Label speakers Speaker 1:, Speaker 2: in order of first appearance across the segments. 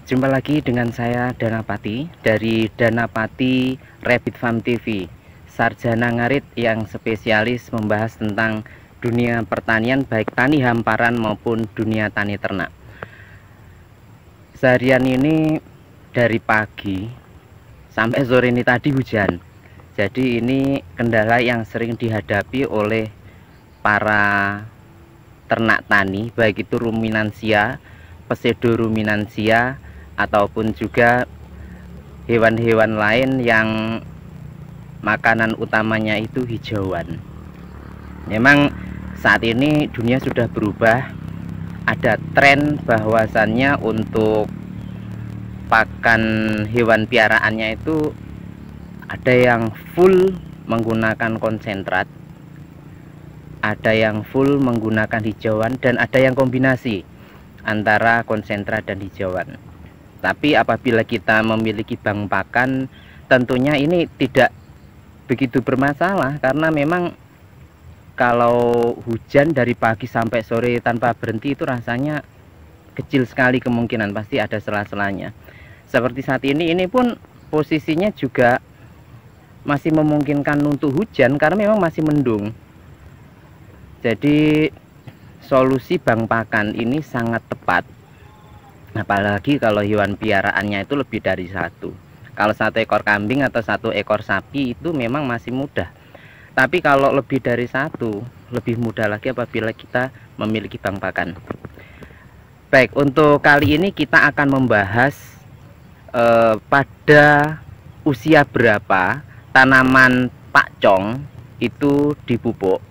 Speaker 1: Jumpa lagi dengan saya Danapati dari Danapati Rabbit Farm TV, sarjana ngarit yang spesialis membahas tentang dunia pertanian baik tani hamparan maupun dunia tani ternak. Seharian ini dari pagi sampai sore ini tadi hujan. Jadi ini kendala yang sering dihadapi oleh para ternak tani, baik itu ruminansia, pseudoruminansia, ataupun juga hewan-hewan lain yang makanan utamanya itu hijauan. Memang saat ini dunia sudah berubah, ada tren bahwasannya untuk pakan hewan piaraannya itu ada yang full menggunakan konsentrat, ada yang full menggunakan hijauan, dan ada yang kombinasi antara konsentrat dan hijauan. Tapi apabila kita memiliki bank pakan, tentunya ini tidak begitu bermasalah, karena memang kalau hujan dari pagi sampai sore tanpa berhenti itu rasanya kecil sekali kemungkinan, pasti ada sela-selanya. Seperti saat ini pun posisinya juga masih memungkinkan untuk hujan karena memang masih mendung. Jadi solusi bank pakan ini sangat tepat, apalagi kalau hewan piaraannya itu lebih dari satu. Kalau 1 ekor kambing atau 1 ekor sapi itu memang masih mudah, tapi kalau lebih dari satu, lebih mudah lagi apabila kita memiliki bank pakan. Baik, untuk kali ini kita akan membahas pada usia berapa tanaman pakcong itu dipupuk,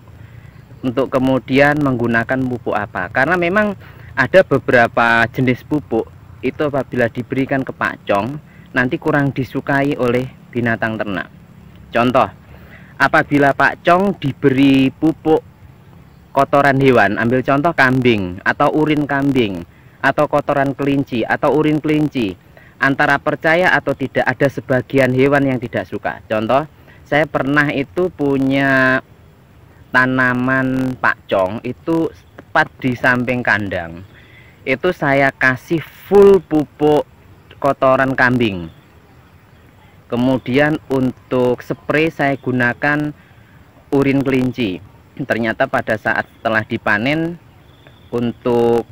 Speaker 1: untuk kemudian menggunakan pupuk apa. Karena memang ada beberapa jenis pupuk itu apabila diberikan ke pakcong nanti kurang disukai oleh binatang ternak. Contoh, apabila pakcong diberi pupuk kotoran hewan, ambil contoh kambing atau urin kambing atau kotoran kelinci atau urin kelinci, antara percaya atau tidak, ada sebagian hewan yang tidak suka. Contoh, saya pernah itu punya tanaman pakcong itu tepat di samping kandang, itu saya kasih full pupuk kotoran kambing. Kemudian untuk spray saya gunakan urin kelinci. Ternyata pada saat setelah dipanen, untuk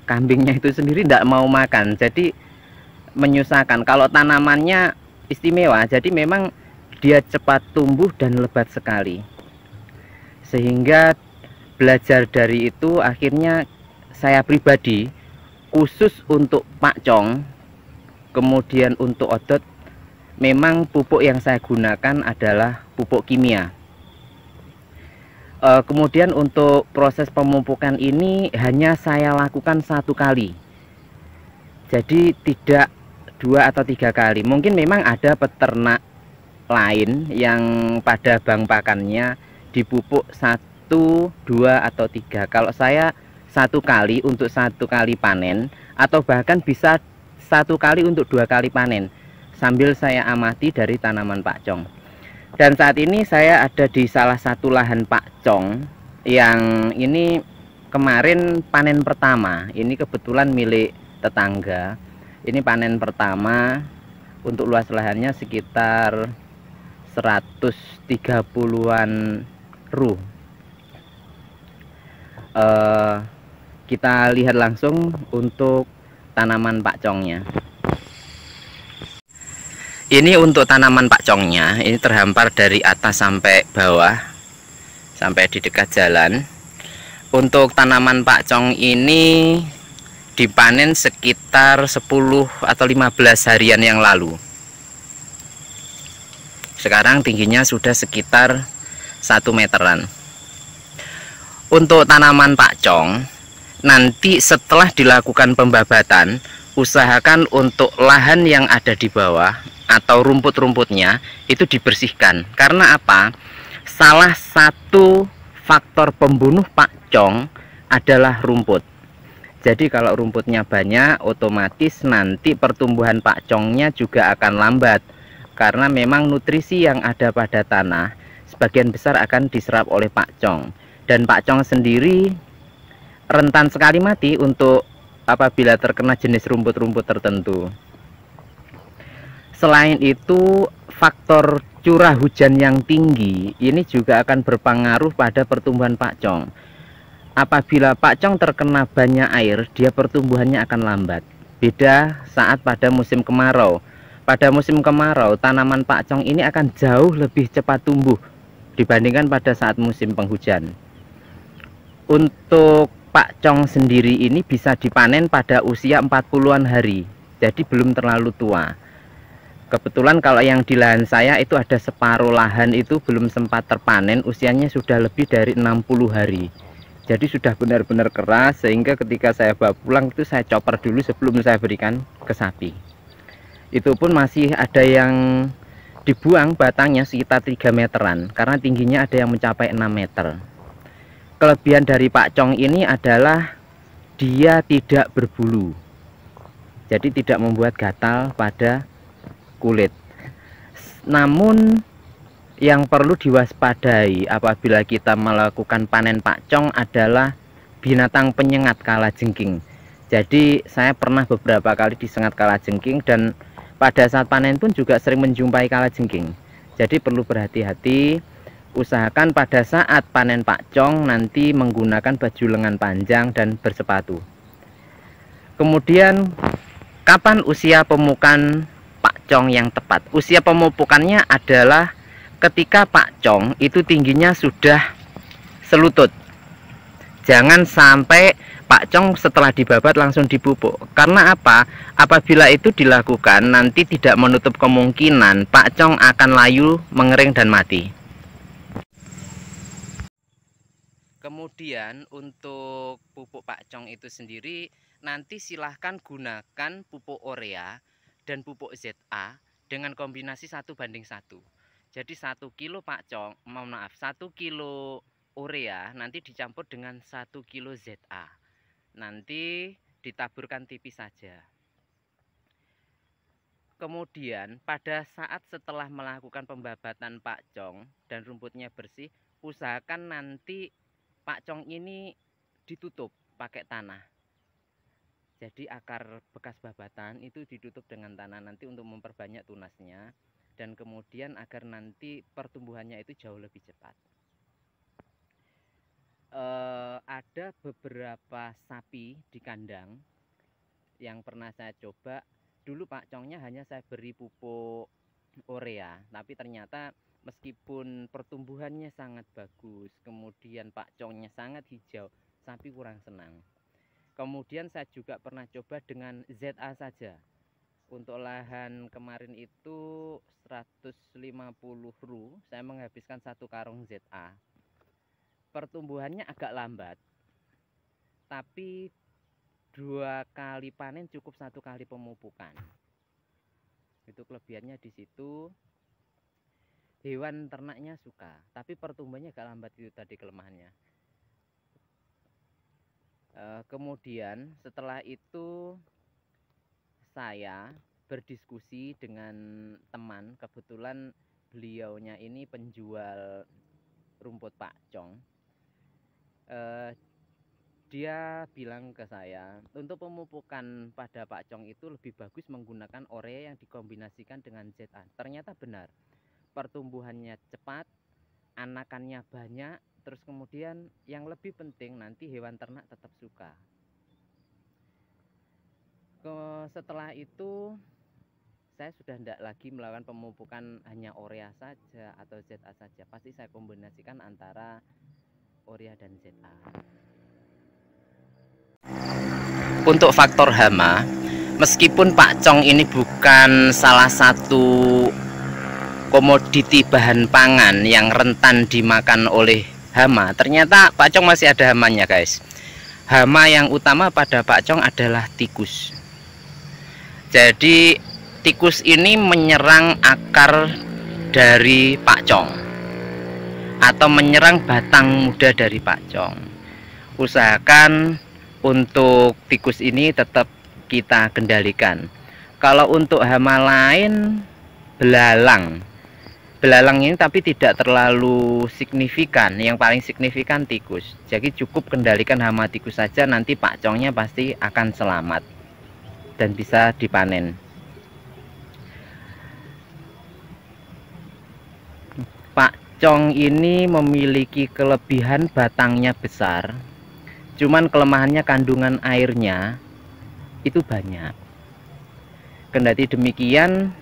Speaker 1: kambingnya itu sendiri tidak mau makan, jadi menyusahkan. Kalau tanamannya istimewa, jadi memang dia cepat tumbuh dan lebat sekali. Sehingga belajar dari itu, akhirnya saya pribadi khusus untuk pakcong, kemudian untuk odot, memang pupuk yang saya gunakan adalah pupuk kimia. Kemudian untuk proses pemupukan ini hanya saya lakukan 1 kali, jadi tidak 2 atau 3 kali. Mungkin memang ada peternak lain yang pada bank pakannya dipupuk 1, 2 atau 3. Kalau saya 1 kali untuk 1 kali panen, atau bahkan bisa 1 kali untuk 2 kali panen, sambil saya amati dari tanaman pakcong. Dan saat ini saya ada di salah satu lahan pakcong yang ini kemarin panen pertama. Ini kebetulan milik tetangga. Ini panen pertama, untuk luas lahannya sekitar 130-an ruh. Kita lihat langsung untuk tanaman pakcongnya. Ini untuk tanaman pakcongnya, ini terhampar dari atas sampai bawah, sampai di dekat jalan. Untuk tanaman pakcong ini dipanen sekitar 10 atau 15 harian yang lalu. Sekarang tingginya sudah sekitar 1 meteran. Untuk tanaman pakcong, nanti setelah dilakukan pembabatan, usahakan untuk lahan yang ada di bawah atau rumput-rumputnya itu dibersihkan. Karena apa? Salah satu faktor pembunuh pakcong adalah rumput. Jadi kalau rumputnya banyak, otomatis nanti pertumbuhan pakcongnya juga akan lambat, karena memang nutrisi yang ada pada tanah sebagian besar akan diserap oleh pakcong. Dan pakcong sendiri rentan sekali mati untuk apabila terkena jenis rumput-rumput tertentu. Selain itu, faktor curah hujan yang tinggi ini juga akan berpengaruh pada pertumbuhan pakcong. Apabila pakcong terkena banyak air, dia pertumbuhannya akan lambat. Beda saat pada musim kemarau. Pada musim kemarau, tanaman pakcong ini akan jauh lebih cepat tumbuh dibandingkan pada saat musim penghujan. Untuk pakcong sendiri ini bisa dipanen pada usia 40-an hari, jadi belum terlalu tua. Kebetulan kalau yang di lahan saya itu ada separuh lahan itu belum sempat terpanen, usianya sudah lebih dari 60 hari. Jadi sudah benar-benar keras, sehingga ketika saya bawa pulang itu saya chopper dulu sebelum saya berikan ke sapi. Itu pun masih ada yang dibuang batangnya sekitar 3 meteran, karena tingginya ada yang mencapai 6 meter. Kelebihan dari pakcong ini adalah dia tidak berbulu, jadi tidak membuat gatal pada kulit. Namun yang perlu diwaspadai apabila kita melakukan panen pakcong adalah binatang penyengat kalajengking. Jadi saya pernah beberapa kali disengat kalajengking, dan pada saat panen pun juga sering menjumpai kalajengking. Jadi perlu berhati-hati. Usahakan pada saat panen pakcong nanti menggunakan baju lengan panjang dan bersepatu. Kemudian kapan usia pemupukan pakcong yang tepat? Usia pemupukannya adalah ketika pakcong itu tingginya sudah selutut. Jangan sampai pakcong setelah dibabat langsung dipupuk. Karena apa? Apabila itu dilakukan, nanti tidak menutup kemungkinan pakcong akan layu, mengering dan mati. Kemudian untuk pupuk pakcong itu sendiri, nanti silahkan gunakan pupuk urea dan pupuk ZA dengan kombinasi 1:1. Jadi 1 kilo pakcong, 1 kilo urea nanti dicampur dengan 1 kilo ZA. Nanti ditaburkan tipis saja. Kemudian pada saat setelah melakukan pembabatan pakcong dan rumputnya bersih, usahakan nanti pakcong ini ditutup pakai tanah. Jadi akar bekas babatan itu ditutup dengan tanah nanti untuk memperbanyak tunasnya, dan kemudian agar nanti pertumbuhannya itu jauh lebih cepat. Ada beberapa sapi di kandang yang pernah saya coba. Dulu pakcongnya hanya saya beri pupuk urea, tapi ternyata meskipun pertumbuhannya sangat bagus, kemudian pakcongnya sangat hijau, sapi kurang senang. Kemudian saya juga pernah coba dengan ZA saja. Untuk lahan kemarin itu 150 ru, saya menghabiskan 1 karung ZA. Pertumbuhannya agak lambat, tapi 2 kali panen cukup 1 kali pemupukan. Itu kelebihannya di situ. Hewan ternaknya suka, tapi pertumbuhannya agak lambat, itu tadi kelemahannya. Kemudian setelah itu saya berdiskusi dengan teman, kebetulan beliaunya ini penjual rumput pakcong. Dia bilang ke saya, untuk pemupukan pada pakcong itu lebih bagus menggunakan urea yang dikombinasikan dengan ZA. Ternyata benar, pertumbuhannya cepat, anakannya banyak, terus kemudian yang lebih penting nanti hewan ternak tetap suka. Setelah itu saya sudah tidak lagi melakukan pemupukan hanya urea saja atau ZA saja, pasti saya kombinasikan antara urea dan ZA. Untuk faktor hama, meskipun pakcong ini bukan salah satu komoditi bahan pangan yang rentan dimakan oleh hama, ternyata pakcong masih ada hamanya, guys. Hama yang utama pada pakcong adalah tikus. Jadi tikus ini menyerang akar dari pakcong atau menyerang batang muda dari pakcong. Usahakan untuk tikus ini tetap kita kendalikan. Kalau untuk hama lain, belalang belalang ini tapi tidak terlalu signifikan. Yang paling signifikan tikus. Jadi cukup kendalikan hama tikus saja, nanti pakcongnya pasti akan selamat dan bisa dipanen. Pakcong ini memiliki kelebihan batangnya besar, cuman kelemahannya kandungan airnya itu banyak. Kendati demikian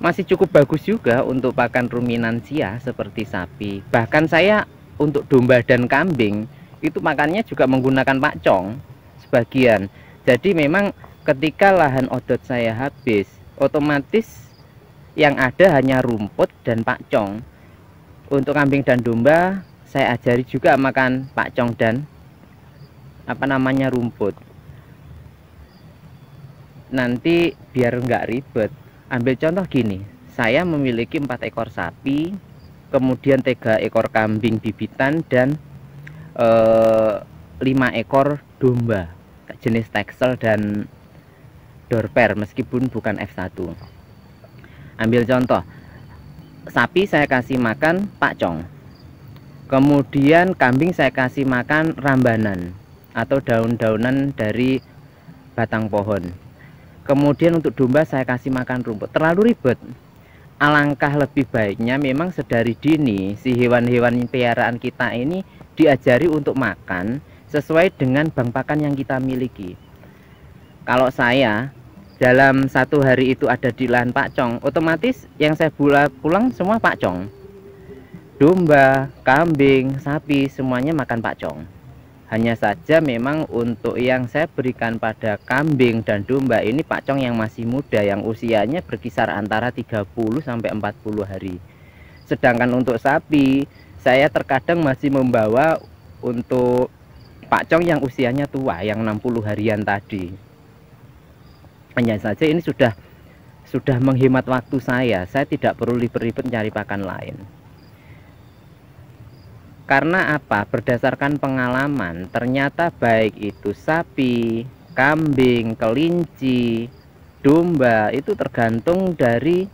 Speaker 1: masih cukup bagus juga untuk pakan ruminansia seperti sapi. Bahkan saya untuk domba dan kambing itu makannya juga menggunakan pakcong sebagian. Jadi memang ketika lahan odot saya habis, otomatis yang ada hanya rumput dan pakcong. Untuk kambing dan domba saya ajari juga makan pakcong dan rumput. Nanti biar nggak ribet, ambil contoh gini, saya memiliki 4 ekor sapi, kemudian 3 ekor kambing bibitan dan 5 ekor domba jenis Texel dan Dorper meskipun bukan F1. Ambil contoh, sapi saya kasih makan pakcong, kemudian kambing saya kasih makan rambanan atau daun-daunan dari batang pohon. Kemudian untuk domba saya kasih makan rumput. Terlalu ribet. Alangkah lebih baiknya memang sedari dini si hewan-hewan peliharaan kita ini diajari untuk makan sesuai dengan bank pakan yang kita miliki. Kalau saya dalam 1 hari itu ada di lahan pakcong, otomatis yang saya pulang semua pakcong. Domba, kambing, sapi semuanya makan pakcong. Hanya saja memang untuk yang saya berikan pada kambing dan domba ini pakcong yang masih muda, yang usianya berkisar antara 30 sampai 40 hari. Sedangkan untuk sapi, saya terkadang masih membawa untuk pakcong yang usianya tua, yang 60 harian tadi. Hanya saja ini sudah menghemat waktu saya tidak perlu ribet-ribet mencari pakan lain. Karena apa? Berdasarkan pengalaman, ternyata baik itu sapi, kambing, kelinci, domba itu tergantung dari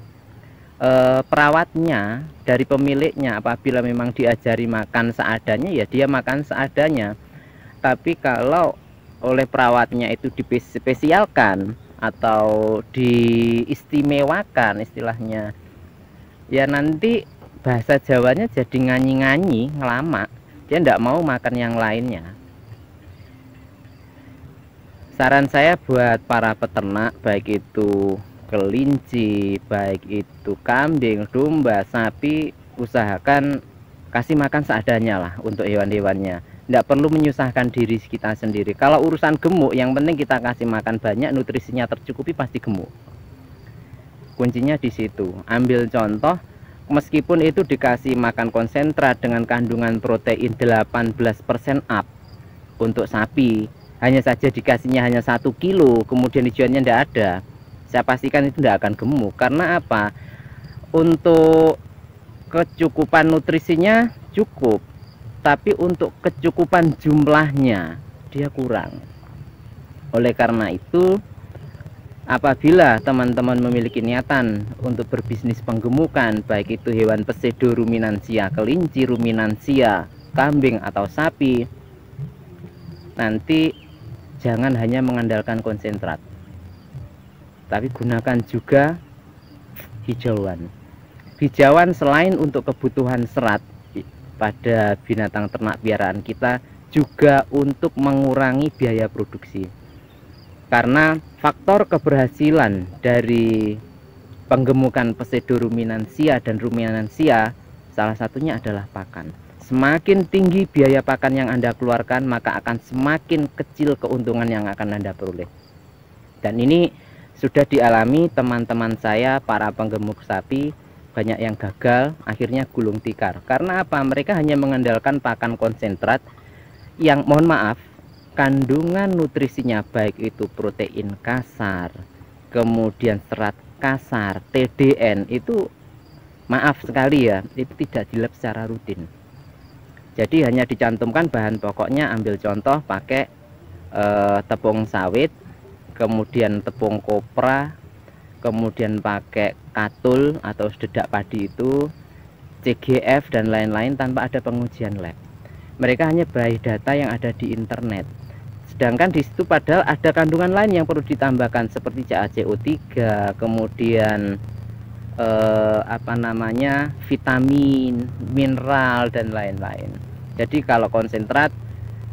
Speaker 1: perawatnya, dari pemiliknya. Apabila memang diajari makan seadanya, ya dia makan seadanya. Tapi kalau oleh perawatnya itu dispesialkan atau diistimewakan istilahnya, ya nanti bahasa Jawanya jadi nganyi-nganyi, ngelama. Dia tidak mau makan yang lainnya. Saran saya buat para peternak, baik itu kelinci, baik itu kambing, domba, sapi, usahakan kasih makan seadanya lah untuk hewan-hewannya. Tidak perlu menyusahkan diri kita sendiri. Kalau urusan gemuk, yang penting kita kasih makan banyak, nutrisinya tercukupi, pasti gemuk. Kuncinya di situ. Ambil contoh, meskipun itu dikasih makan konsentrat dengan kandungan protein 18% up untuk sapi, hanya saja dikasihnya hanya 1 kilo, kemudian hijauannya tidak ada, saya pastikan itu tidak akan gemuk. Karena apa? Untuk kecukupan nutrisinya cukup, tapi untuk kecukupan jumlahnya dia kurang. Oleh karena itu, apabila teman-teman memiliki niatan untuk berbisnis penggemukan, baik itu hewan pesedo ruminansia, kelinci ruminansia, kambing atau sapi, nanti jangan hanya mengandalkan konsentrat, tapi gunakan juga hijauan. Hijauan selain untuk kebutuhan serat pada binatang ternak piaraan kita, juga untuk mengurangi biaya produksi. Karena faktor keberhasilan dari penggemukan pesedo ruminansia dan ruminansia salah satunya adalah pakan. Semakin tinggi biaya pakan yang Anda keluarkan, maka akan semakin kecil keuntungan yang akan Anda peroleh. Dan ini sudah dialami teman-teman saya, para penggemuk sapi, banyak yang gagal, akhirnya gulung tikar. Karena apa? Mereka hanya mengandalkan pakan konsentrat yang, mohon maaf, kandungan nutrisinya baik itu protein kasar, kemudian serat kasar, TDN, itu maaf sekali ya, itu tidak dilab secara rutin. Jadi hanya dicantumkan bahan pokoknya, ambil contoh pakai tepung sawit, kemudian tepung kopra, kemudian pakai katul atau sededak padi itu, CGF dan lain-lain tanpa ada pengujian lab. Mereka hanya by data yang ada di internet. Sedangkan di situ padahal ada kandungan lain yang perlu ditambahkan seperti CaCO3, kemudian vitamin, mineral dan lain-lain. Jadi kalau konsentrat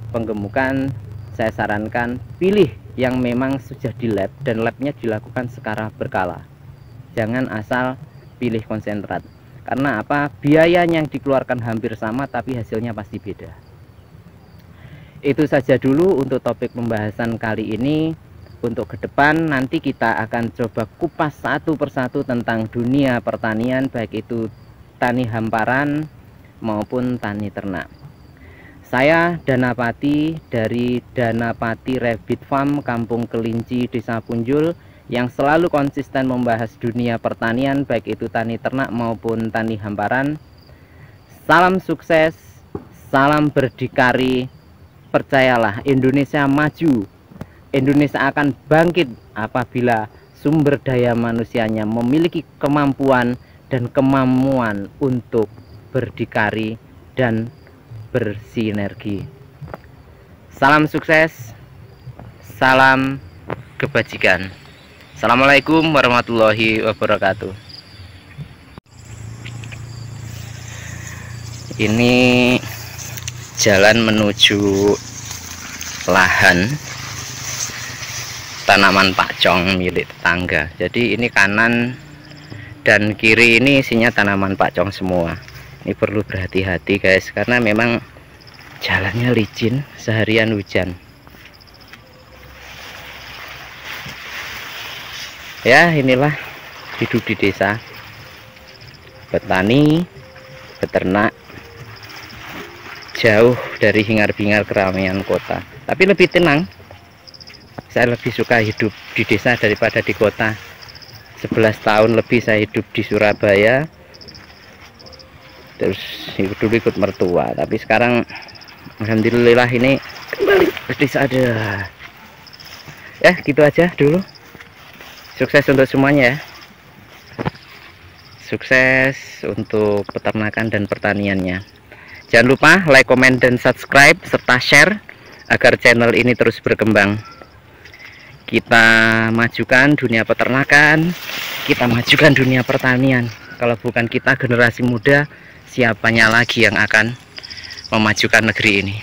Speaker 1: penggemukan saya sarankan pilih yang memang sudah di lab dan labnya dilakukan secara berkala. Jangan asal pilih konsentrat. Karena apa? Biaya yang dikeluarkan hampir sama tapi hasilnya pasti beda. Itu saja dulu untuk topik pembahasan kali ini. Untuk ke depan nanti kita akan coba kupas satu persatu tentang dunia pertanian, baik itu tani hamparan maupun tani ternak. Saya Danapati dari Danapati Rabbit Farm, Kampung Kelinci, Desa Punjul, yang selalu konsisten membahas dunia pertanian, baik itu tani ternak maupun tani hamparan. Salam sukses, salam berdikari. Percayalah, Indonesia maju. Indonesia akan bangkit apabila sumber daya manusianya memiliki kemampuan dan kemampuan untuk berdikari dan bersinergi. Salam sukses, salam kebajikan. Assalamualaikum warahmatullahi wabarakatuh. Ini jalan menuju lahan tanaman pakcong milik tetangga. Jadi ini kanan dan kiri ini isinya tanaman pakcong semua. Ini perlu berhati-hati guys, karena memang jalannya licin seharian hujan. Ya, inilah hidup di desa, petani, peternak, jauh dari hingar-bingar keramaian kota, tapi lebih tenang. Saya lebih suka hidup di desa daripada di kota. 11 tahun lebih saya hidup di Surabaya, terus dulu ikut mertua, tapi sekarang alhamdulillah ini kembali ke desa. Ada ya, gitu aja dulu. Sukses untuk semuanya ya. Sukses untuk peternakan dan pertaniannya. Jangan lupa like, comment, dan subscribe serta share agar channel ini terus berkembang. Kita majukan dunia peternakan, kita majukan dunia pertanian. Kalau bukan kita generasi muda, siapanya lagi yang akan memajukan negeri ini?